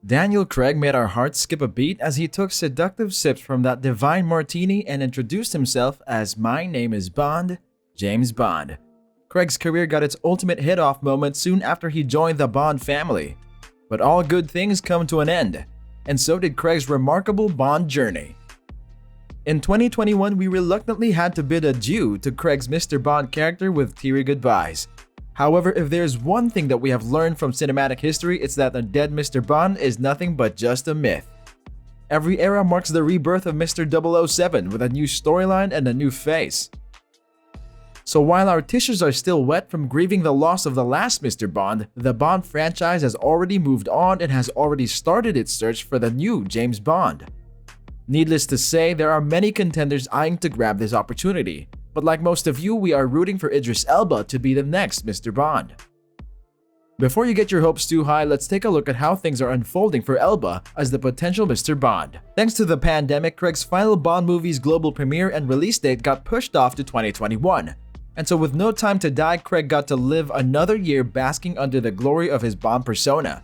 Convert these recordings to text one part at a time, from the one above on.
Daniel Craig made our hearts skip a beat as he took seductive sips from that divine martini and introduced himself as "My name is Bond, James Bond." Craig's career got its ultimate hit-off moment soon after he joined the Bond family. But all good things come to an end, and so did Craig's remarkable Bond journey. In 2021, we reluctantly had to bid adieu to Craig's Mr. Bond character with teary goodbyes. However, if there's one thing that we have learned from cinematic history, it's that the dead Mr. Bond is nothing but just a myth. Every era marks the rebirth of Mr. 007 with a new storyline and a new face. So while our tissues are still wet from grieving the loss of the last Mr. Bond, the Bond franchise has already moved on and has already started its search for the new James Bond. Needless to say, there are many contenders eyeing to grab this opportunity. But like most of you, we are rooting for Idris Elba to be the next Mr. Bond. Before you get your hopes too high, let's take a look at how things are unfolding for Elba as the potential Mr. Bond. Thanks to the pandemic, Craig's final Bond movie's global premiere and release date got pushed off to 2021. And so with no time to die, Craig got to live another year basking under the glory of his Bond persona.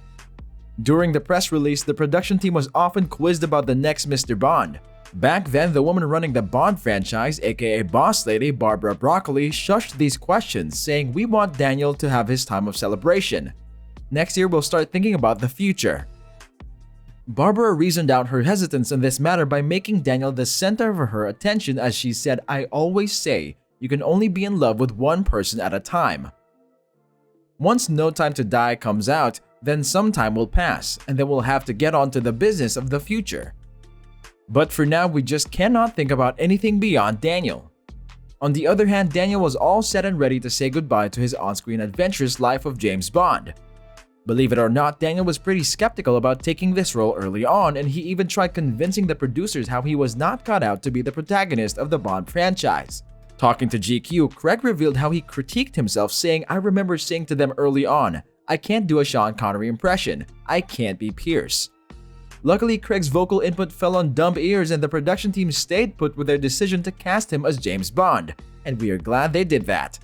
During the press release, the production team was often quizzed about the next Mr. Bond. Back then, the woman running the Bond franchise, aka Boss Lady Barbara Broccoli, shushed these questions, saying, "We want Daniel to have his time of celebration. Next year, we'll start thinking about the future." Barbara reasoned out her hesitance in this matter by making Daniel the center of her attention as she said, "I always say, you can only be in love with one person at a time. Once No Time to Die comes out, then some time will pass, and then we'll have to get on to the business of the future. But for now, we just cannot think about anything beyond Daniel." On the other hand, Daniel was all set and ready to say goodbye to his on-screen adventurous life of James Bond. Believe it or not, Daniel was pretty skeptical about taking this role early on, and he even tried convincing the producers how he was not cut out to be the protagonist of the Bond franchise. Talking to GQ, Craig revealed how he critiqued himself, saying, "I remember saying to them early on, I can't do a Sean Connery impression. I can't be Pierce." Luckily, Craig's vocal input fell on dumb ears and the production team stayed put with their decision to cast him as James Bond, and we are glad they did that.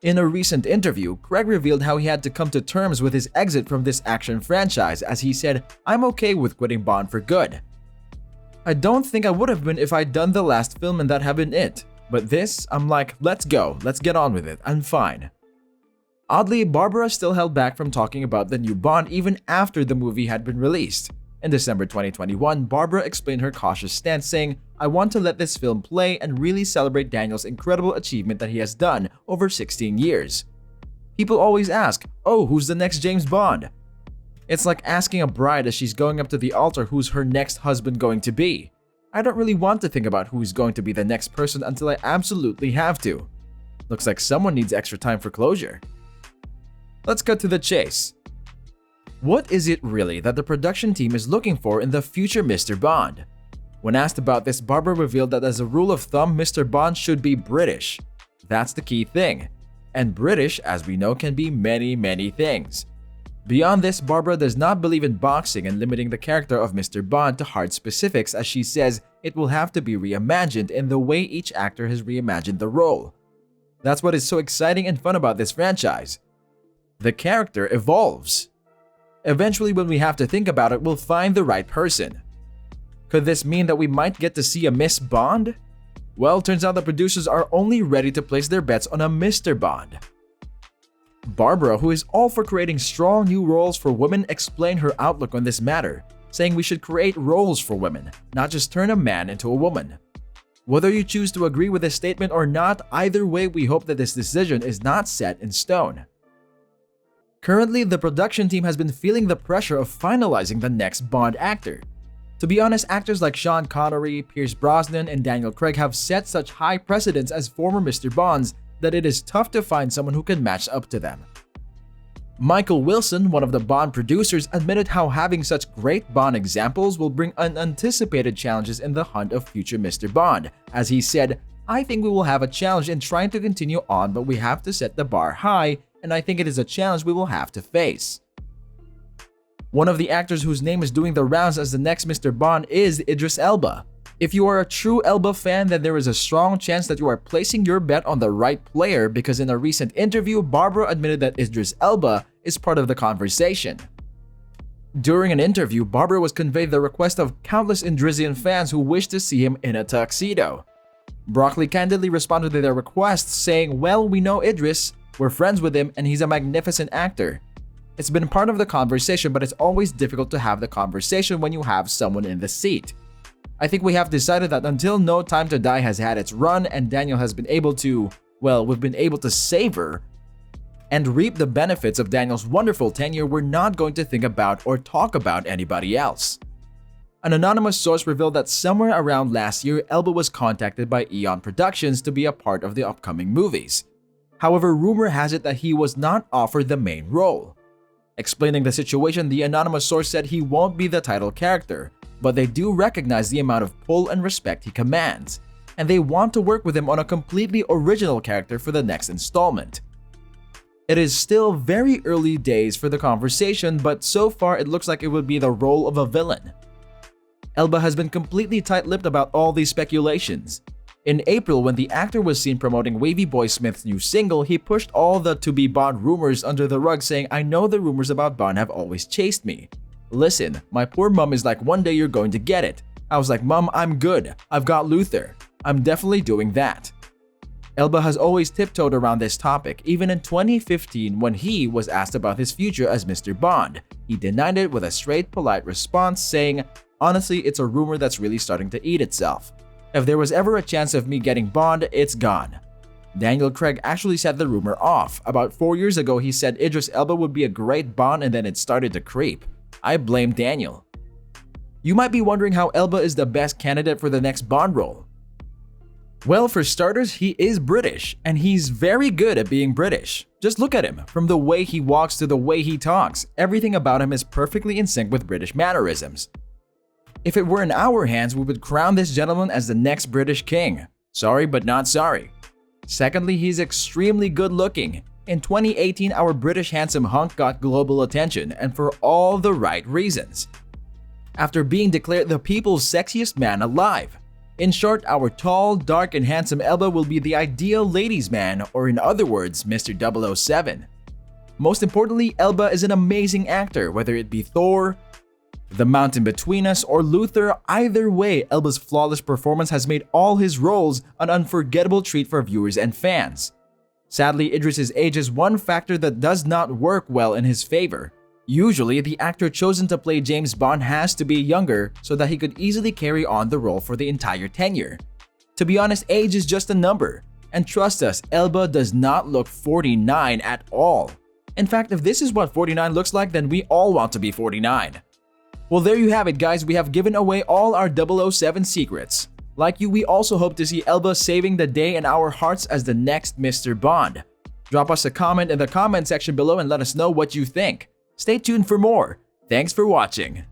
In a recent interview, Craig revealed how he had to come to terms with his exit from this action franchise as he said, "I'm okay with quitting Bond for good. I don't think I would have been if I'd done the last film and that had been it. But this, I'm like, let's go, let's get on with it, I'm fine." Oddly, Barbara still held back from talking about the new Bond even after the movie had been released. In December 2021, Barbara explained her cautious stance, saying, "I want to let this film play and really celebrate Daniel's incredible achievement that he has done over 16 years. People always ask, oh, who's the next James Bond? It's like asking a bride as she's going up to the altar who's her next husband going to be. I don't really want to think about who's going to be the next person until I absolutely have to. Looks like someone needs extra time for closure." Let's cut to the chase. What is it really that the production team is looking for in the future Mr. Bond? When asked about this, Barbara revealed that as a rule of thumb, Mr. Bond should be British. That's the key thing. And British, as we know, can be many things. Beyond this, Barbara does not believe in boxing and limiting the character of Mr. Bond to hard specifics, as she says it will have to be reimagined in the way each actor has reimagined the role. That's what is so exciting and fun about this franchise. The character evolves. Eventually, when we have to think about it, we'll find the right person. Could this mean that we might get to see a Miss Bond? Well, turns out the producers are only ready to place their bets on a Mr. Bond. Barbara, who is all for creating strong new roles for women, explained her outlook on this matter, saying we should create roles for women, not just turn a man into a woman. Whether you choose to agree with this statement or not, either way, we hope that this decision is not set in stone. Currently, the production team has been feeling the pressure of finalizing the next Bond actor. To be honest, actors like Sean Connery, Pierce Brosnan, and Daniel Craig have set such high precedents as former Mr. Bonds that it is tough to find someone who can match up to them. Michael Wilson, one of the Bond producers, admitted how having such great Bond examples will bring unanticipated challenges in the hunt of future Mr. Bond. As he said, "I think we will have a challenge in trying to continue on, but we have to set the bar high, and I think it is a challenge we will have to face." One of the actors whose name is doing the rounds as the next Mr. Bond is Idris Elba. If you are a true Elba fan, then there is a strong chance that you are placing your bet on the right player, because in a recent interview, Barbara admitted that Idris Elba is part of the conversation. During an interview, Barbara was conveyed the request of countless Idrissian fans who wished to see him in a tuxedo. Broccoli candidly responded to their requests, saying, "Well, we know Idris, we're friends with him, and he's a magnificent actor. It's been part of the conversation, but it's always difficult to have the conversation when you have someone in the seat. I think we have decided that until No Time to Die has had its run and Daniel has been able to, well, we've been able to savor and reap the benefits of Daniel's wonderful tenure, we're not going to think about or talk about anybody else." An anonymous source revealed that somewhere around last year, Elba was contacted by Eon Productions to be a part of the upcoming movies. However, rumor has it that he was not offered the main role. Explaining the situation, the anonymous source said he won't be the title character, but they do recognize the amount of pull and respect he commands, and they want to work with him on a completely original character for the next installment. It is still very early days for the conversation, but so far it looks like it would be the role of a villain. Elba has been completely tight-lipped about all these speculations. In April, when the actor was seen promoting Wavy Boy Smith's new single, he pushed all the to-be Bond rumors under the rug, saying, "I know the rumors about Bond have always chased me. Listen, my poor mom is like, one day you're going to get it." I was like, "Mom, I'm good. I've got Luther. I'm definitely doing that." Elba has always tiptoed around this topic, even in 2015 when he was asked about his future as Mr. Bond. He denied it with a straight, polite response, saying, "Honestly, it's a rumor that's really starting to eat itself. If there was ever a chance of me getting Bond, it's gone." Daniel Craig actually set the rumor off. About 4 years ago, he said Idris Elba would be a great Bond, and then it started to creep. I blame Daniel. You might be wondering how Elba is the best candidate for the next Bond role. Well, for starters, he is British, and he's very good at being British. Just look at him. From the way he walks to the way he talks, everything about him is perfectly in sync with British mannerisms. If it were in our hands, we would crown this gentleman as the next British king. Sorry, but not sorry. Secondly, he's extremely good looking. In 2018, our British handsome hunk got global attention, and for all the right reasons. After being declared the people's sexiest man alive. In short, our tall, dark, and handsome Elba will be the ideal ladies' man, or in other words, Mr. 007. Most importantly, Elba is an amazing actor, whether it be Thor, The Mountain Between Us, or Luther. Either way, Elba's flawless performance has made all his roles an unforgettable treat for viewers and fans. Sadly, Idris's age is one factor that does not work well in his favor. Usually, the actor chosen to play James Bond has to be younger so that he could easily carry on the role for the entire tenure. To be honest, age is just a number. And trust us, Elba does not look 49 at all. In fact, if this is what 49 looks like, then we all want to be 49. Well, there you have it, guys. We have given away all our 007 secrets. Like you, we also hope to see Elba saving the day in our hearts as the next Mr. Bond. Drop us a comment in the comment section below and let us know what you think. Stay tuned for more. Thanks for watching.